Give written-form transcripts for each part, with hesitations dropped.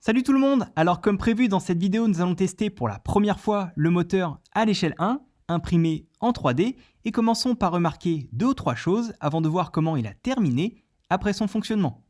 Salut tout le monde! Alors comme prévu dans cette vidéo, nous allons tester pour la première fois le moteur à l'échelle 1, imprimé en 3D, et commençons par remarquer 2 ou 3 choses avant de voir comment il a terminé après son fonctionnement.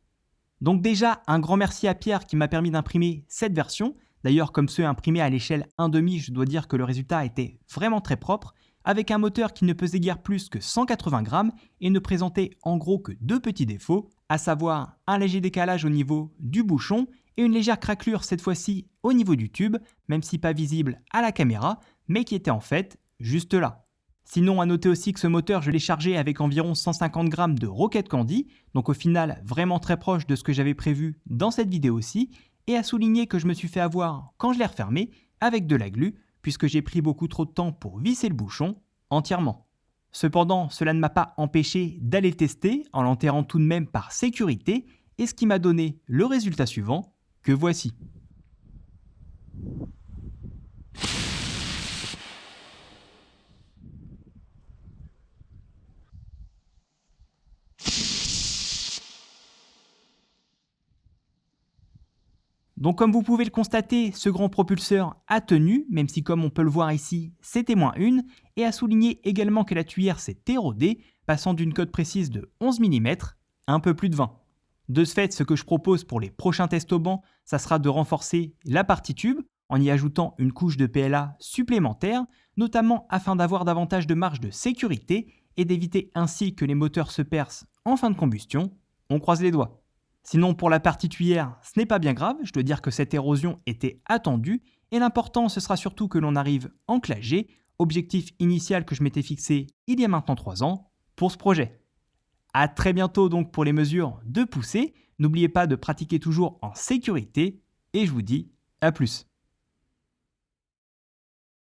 Donc déjà, un grand merci à Pierre qui m'a permis d'imprimer cette version. D'ailleurs, comme ceux imprimés à l'échelle 1,5, je dois dire que le résultat était vraiment très propre, avec un moteur qui ne pesait guère plus que 180 grammes et ne présentait en gros que 2 petits défauts, à savoir un léger décalage au niveau du bouchon et une légère craquelure cette fois-ci au niveau du tube, même si pas visible à la caméra, mais qui était en fait juste là. Sinon, à noter aussi que ce moteur, je l'ai chargé avec environ 150 grammes de Rocket Candy, donc au final vraiment très proche de ce que j'avais prévu dans cette vidéo aussi, et à souligner que je me suis fait avoir quand je l'ai refermé avec de la glu, puisque j'ai pris beaucoup trop de temps pour visser le bouchon entièrement. Cependant, cela ne m'a pas empêché d'aller tester en l'enterrant tout de même par sécurité, et ce qui m'a donné le résultat suivant, que voici. Donc comme vous pouvez le constater, ce grand propulseur a tenu, même si comme on peut le voir ici, c'était -1, et à souligner également que la tuyère s'est érodée, passant d'une cote précise de 11 mm à un peu plus de 20. De ce fait, ce que je propose pour les prochains tests au banc, ça sera de renforcer la partie tube en y ajoutant une couche de PLA supplémentaire, notamment afin d'avoir davantage de marge de sécurité et d'éviter ainsi que les moteurs se percent en fin de combustion. On croise les doigts. Sinon, pour la partie tuyère, ce n'est pas bien grave, je dois dire que cette érosion était attendue, et l'important ce sera surtout que l'on arrive enclagé, objectif initial que je m'étais fixé il y a maintenant 3 ans, pour ce projet. A très bientôt donc pour les mesures de poussée, n'oubliez pas de pratiquer toujours en sécurité, et je vous dis à plus.